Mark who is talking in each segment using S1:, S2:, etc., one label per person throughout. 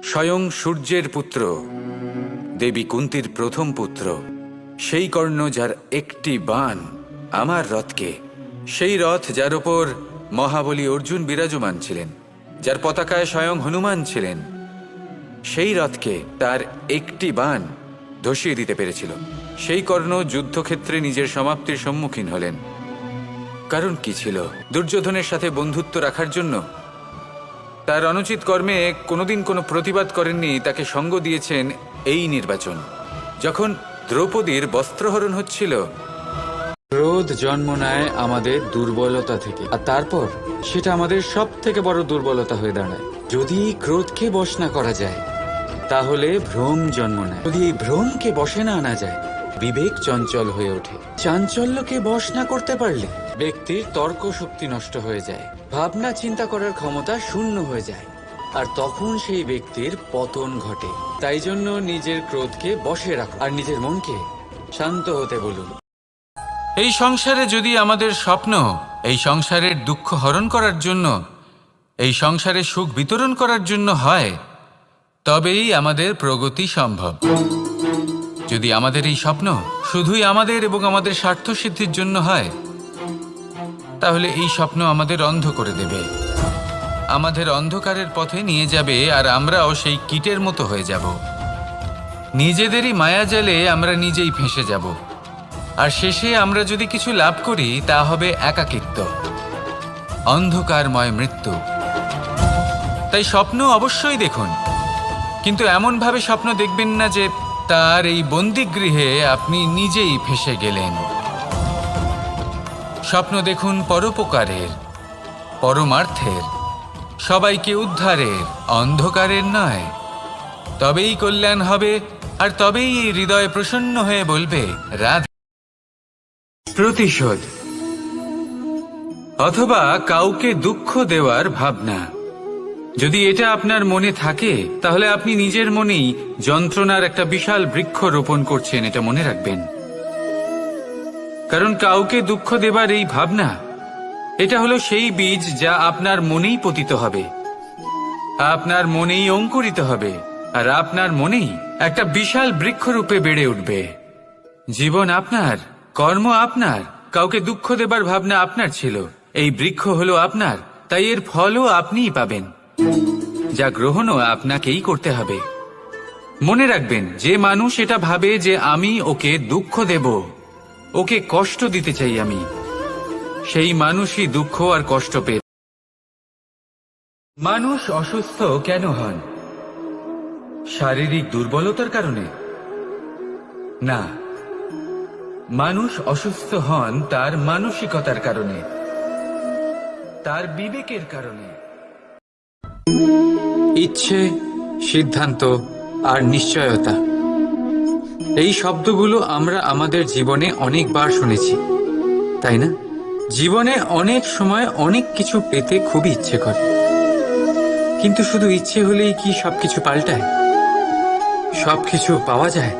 S1: স্বয়ং সূর্যের পুত্র, দেবী কুন্তির প্রথম পুত্র, সেই কর্ণ যার একটি বাণ আমার রথকে, সেই রথ যার ওপর মহাবলী অর্জুন বিরাজমান ছিলেন, যার পতাকায় স্বয়ং হনুমান ছিলেন, সেই রথকে তার একটি বাণ ধসিয়ে দিতে পেরেছিল। সেই কর্ণ যুদ্ধক্ষেত্রে নিজের সমাপ্তির সম্মুখীন হলেন। কারণ কি ছিল? দুর্যোধনের সাথে বন্ধুত্ব রাখার জন্য? তার অনুচিত কর্মে কোনোদিন কোনো প্রতিবাদ করেননি, তাকে সঙ্গ দিয়েছেন এই নির্বাচন। যখন দ্রৌপদীর বস্ত্রহরণ হচ্ছিল,
S2: ক্রোধ জন্ম নেয় আমাদের দুর্বলতা থেকে, আর তারপর সেটা আমাদের সব থেকে বড় দুর্বলতা হয়ে দাঁড়ায়। যদি ক্রোধকে বশ না করা যায় তাহলে ভ্রম জন্ম নেয়। যদি এই ভ্রমকে বশে না আনা যায়, বিবেক চঞ্চল হয়ে ওঠে। চাঞ্চল্যকে বশ না করতে পারলে ব্যক্তির তর্ক শক্তি নষ্ট হয়ে যায়, ভাবনা চিন্তা করার ক্ষমতা শূন্য হয়ে যায়, আর তখন সেই ব্যক্তির পতন ঘটে। তাই জন্য নিজের ক্রোধকে বশে রাখুন আর নিজের মনকে শান্ত হতে বলুন।
S1: এই সংসারে যদি আমাদের স্বপ্ন এই সংসারের দুঃখ হরণ করার জন্য, এই সংসারে সুখ বিতরণ করার জন্য হয়, তবেই আমাদের প্রগতি সম্ভব। যদি আমাদের এই স্বপ্ন শুধুই আমাদের এবং আমাদের স্বার্থ সিদ্ধির জন্য হয়, তাহলে এই স্বপ্ন আমাদের অন্ধ করে দেবে, আমাদের অন্ধকারের পথে নিয়ে যাবে, আর আমরাও সেই কীটের মতো হয়ে যাব। নিজেদেরই মায়াজালে আমরা নিজেই ফেঁসে যাব, আর শেষে আমরা যদি কিছু লাভ করি তা হবে একাকিত্ব, অন্ধকারময় মৃত্যু। তাই স্বপ্ন অবশ্যই দেখুন, কিন্তু এমনভাবে স্বপ্ন দেখবেন না যে তার এই বন্দিগৃহে আপনি নিজেই ফেঁসে গেলেন। স্বপ্ন দেখুন পরোপকারের, পরমার্থের, সবাইকে উদ্ধারের, অন্ধকারের নয়। তবেই কল্যাণ হবে, আর তবেই এই হৃদয় প্রসন্ন হয়ে বলবে রাধা। প্রতিশোধ অথবা কাউকে দুঃখ দেওয়ার ভাবনা, যদি এটা আপনার মনে থাকে, তাহলে আপনি নিজের মনেই যন্ত্রণার একটা বিশাল বৃক্ষ রোপণ করছেন, এটা মনে রাখবেন। কারণ কাউকে দুঃখ দেবার এই ভাবনা, এটা হলো সেই বীজ যা আপনার মনেই পতিত হবে, আপনার মনেই অঙ্কুরিত হবে, আর আপনার মনেই একটা বিশাল বৃক্ষরূপে বেড়ে উঠবে। জীবন আপনার, কর্ম আপনার, কাউকে দুঃখ দেবার ভাবনা আপনার ছিল, এই বৃক্ষ হলো আপনার, তাই এর ফলও আপনিই পাবেন, যা গ্রহণও আপনাকেই করতে হবে। মনে রাখবেন, যে মানুষ এটা ভাবে যে আমি ওকে দুঃখ দেব, ওকে কষ্ট দিতে চাই আমি, সেই মানুষই দুঃখ আর কষ্ট পেয়ে। মানুষ অসুস্থ কেন হন? শারীরিক দুর্বলতার কারণে? না, মানুষ অসুস্থ হন তার মানসিকতার কারণে, তার বিবেকের কারণে।
S2: ইচ্ছে, সিদ্ধান্ত আর নিশ্চয়তা, এই শব্দগুলো আমরা আমাদের জীবনে অনেকবার শুনেছি, তাই না? জীবনে অনেক সময় অনেক কিছু পেতে খুবই ইচ্ছে করে, কিন্তু শুধু ইচ্ছে হলেই কি সবকিছু পাল্টায়? সবকিছু পাওয়া যায়?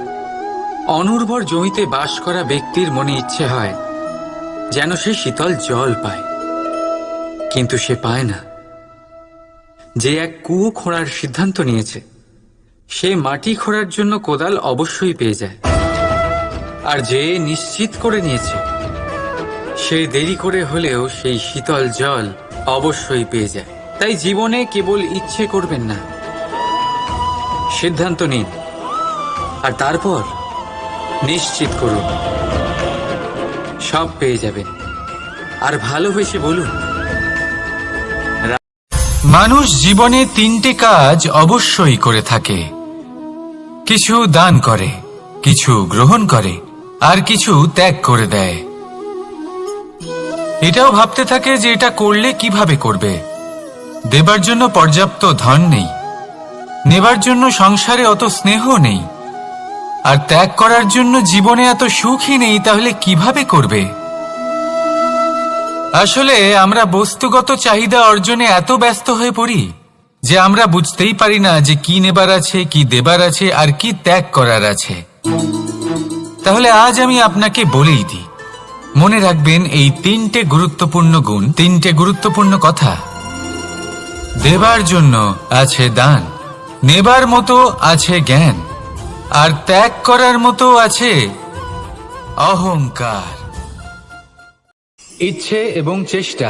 S2: অনুর্বর জমিতে বাস করা ব্যক্তির মনে ইচ্ছে হয় যেন সে শীতল জল পায়, কিন্তু সে পায় না। যে এক কুয়ো খোঁড়ার সিদ্ধান্ত নিয়েছে, সে মাটি খোঁড়ার জন্য কোদাল অবশ্যই পেয়ে যায়, আর যে নিশ্চিত করে নিয়েছে, সে দেরি করে হলেও সেই শীতল জল অবশ্যই পেয়ে যায়। তাই জীবনে কেবল ইচ্ছে করবেন না, সিদ্ধান্ত নিন, আর তারপর নিশ্চিত করুন, সব পেয়ে যাবেন। আর ভালোবেসে বলুন।
S1: মানুষ জীবনে তিনটে কাজ অবশ্যই করে থাকে, কিছু দান করে, কিছু গ্রহণ করে, আর কিছু ত্যাগ করে দেয়। এটাও ভাবতে থাকে যে এটা করলে কিভাবে করবে। দেবার জন্য পর্যাপ্ত ধন নেই, নেবার জন্য সংসারে অত স্নেহ নেই, আর ত্যাগ করার জন্য জীবনে এত সুখই নেই, তাহলে কিভাবে করবে? আসলে আমরা বস্তুগত চাহিদা অর্জনে এত ব্যস্ত হয়ে পড়ি যে আমরা বুঝতেই পারি না যে কি নেবার আছে, কি দেবার আছে, আর কি ত্যাগ করার আছে। তাহলে আজ আমি আপনাকে বলেই দিই, মনে রাখবেন এই তিনটে গুরুত্বপূর্ণ গুণ, তিনটে গুরুত্বপূর্ণ কথা। দেবার জন্য আছে দান, নেবার মতো আছে জ্ঞান, আর ত্যাগ করার মতো আছে অহংকার। ইচ্ছে এবং চেষ্টা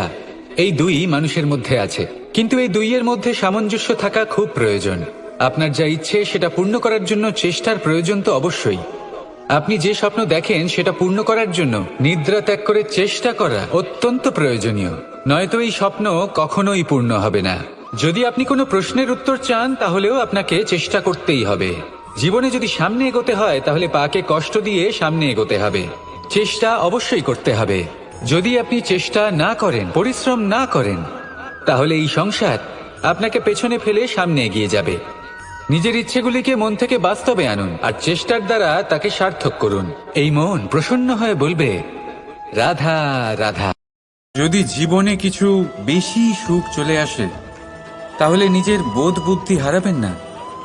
S1: এই দুই মানুষের মধ্যে আছে, কিন্তু এই দুইয়ের মধ্যে সামঞ্জস্য থাকা খুব প্রয়োজন। আপনার যা ইচ্ছে সেটা পূর্ণ করার জন্য চেষ্টার প্রয়োজন তো অবশ্যই। আপনি যে স্বপ্ন দেখেন সেটা পূর্ণ করার জন্য নিদ্রা ত্যাগ করে চেষ্টা করা অত্যন্ত প্রয়োজনীয়, নয়তো এই স্বপ্ন কখনোই পূর্ণ হবে না। যদি আপনি কোনো প্রশ্নের উত্তর চান তাহলেও আপনাকে চেষ্টা করতেই হবে। জীবনে যদি সামনে এগোতে হয় তাহলে পাকে কষ্ট দিয়ে সামনে এগোতে হবে, চেষ্টা অবশ্যই করতে হবে। যদি আপনি চেষ্টা না করেন, পরিশ্রম না করেন, তাহলে এই সংসার আপনাকে পেছনে ফেলে সামনে এগিয়ে যাবে। নিজের ইচ্ছেগুলিকে মন থেকে বাস্তবে আনুন আর চেষ্টার দ্বারা তাকে সার্থক করুন। এই মন প্রসন্ন হয়ে বলবে, রাধা রাধা। যদি জীবনে কিছু বেশি সুখ চলে আসে তাহলে নিজের বোধ বুদ্ধি হারাবেন না।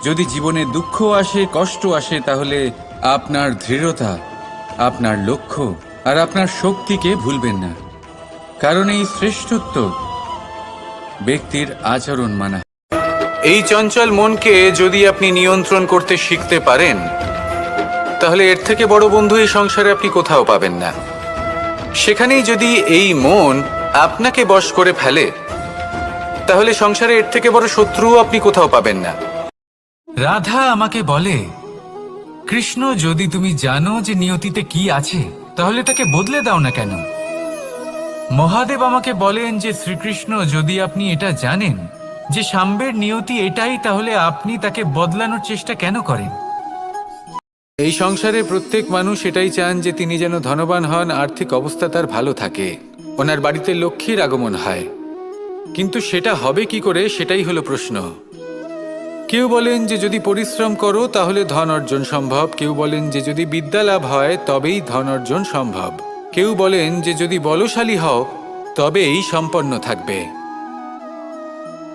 S1: যদি জীবনে দুঃখ আসে, কষ্ট আসে, তাহলে আপনার দৃঢ়তা, আপনার লক্ষ্য আর আপনার শক্তিকে ভুলবেন না, কারণ এই শ্রেষ্ঠত্ব ব্যক্তির আচরণ মানা। এই চঞ্চল মনকে যদি আপনি নিয়ন্ত্রণ করতে শিখতে পারেন তাহলে এর থেকে বড় বন্ধু এই সংসারে আপনি কোথাও পাবেন না। সেখানেই যদি এই মন আপনাকে বশ করে ফেলে তাহলে সংসারে এর থেকে বড় শত্রুও আপনি কোথাও পাবেন না। রাধা আমাকে বলে, কৃষ্ণ, যদি তুমি জানো যে নিয়তিতে কি আছে তাহলে তাকে বদলে দাও না কেন? মহাদেব আমাকে বলেন যে শ্রীকৃষ্ণ, যদি আপনি এটা জানেন যে সাম্বের নিয়তি এটাই, তাহলে আপনি তাকে বদলানোর চেষ্টা কেন করেন? এই সংসারে প্রত্যেক মানুষ এটাই চান যে তিনি যেন ধনবান হন, আর্থিক অবস্থা তার ভালো থাকে, ওনার বাড়িতে লক্ষ্মীর আগমন হয়। কিন্তু সেটা হবে কি করে, সেটাই হলো প্রশ্ন। কেউ বলেন যে যদি পরিশ্রম করো তাহলে ধন অর্জন সম্ভব, কেউ বলেন যে যদি বিদ্যা লাভ হয় তবেই ধন অর্জন সম্ভব, কেউ বলেন যে যদি বলশালী হও তবেই সম্পন্ন থাকবে।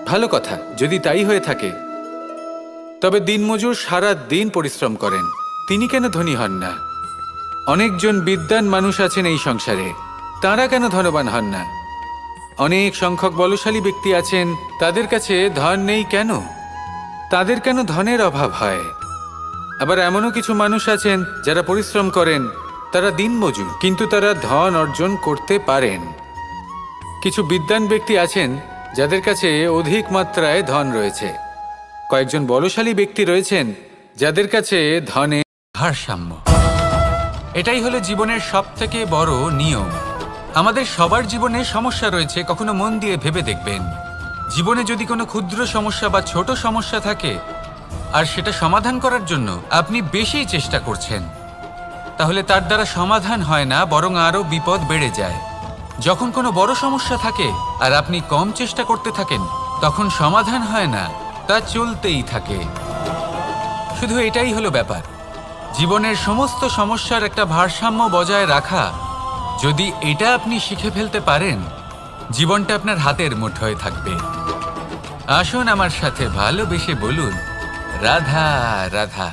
S1: ভালো কথা, যদি তাই হয়ে থাকে তবে দিনমজুর সারা দিন পরিশ্রম করেন, তিনি কেন ধনী হন না? অনেকজন বিদ্বান মানুষ আছেন এই সংসারে, তাঁরা কেন ধনবান হন না? অনেক সংখ্যক বলশালী ব্যক্তি আছেন, তাদের কাছে ধন নেই কেন? তাদের কেন ধনের অভাব হয়? আবার এমনও কিছু মানুষ আছেন যারা পরিশ্রম করেন, তারা দিনমজুর, কিন্তু তারা ধন অর্জন করতে পারেন। কিছু বিদ্বান ব্যক্তি আছেন যাদের কাছে অধিক মাত্রায় ধন রয়েছে, কয়েকজন বলশালী ব্যক্তি রয়েছেন যাদের কাছে ধনের ভারসাম্য। এটাই হলো জীবনের সবথেকে বড় নিয়ম। আমাদের সবার জীবনে সমস্যা রয়েছে, কখনো মন দিয়ে ভেবে দেখবেন। জীবনে যদি কোনো ক্ষুদ্র সমস্যা বা ছোট সমস্যা থাকে আর সেটা সমাধান করার জন্য আপনি বেশি চেষ্টা করছেন, তাহলে তার দ্বারা সমাধান হয় না, বরং আরও বিপদ বেড়ে যায়। যখন কোনো বড় সমস্যা থাকে আর আপনি কম চেষ্টা করতে থাকেন, তখন সমাধান হয় না, তা চলতেই থাকে। শুধু এটাই হলো ব্যাপার। জীবনের সমস্ত সমস্যার একটা ভারসাম্য বজায় রাখা, যদি এটা আপনি শিখে ফেলতে পারেন, জীবনটা আপনার হাতের মুঠোয় থাকবে। আসুন আমার সাথে ভালোবেসে বলুন, রাধা রাধা।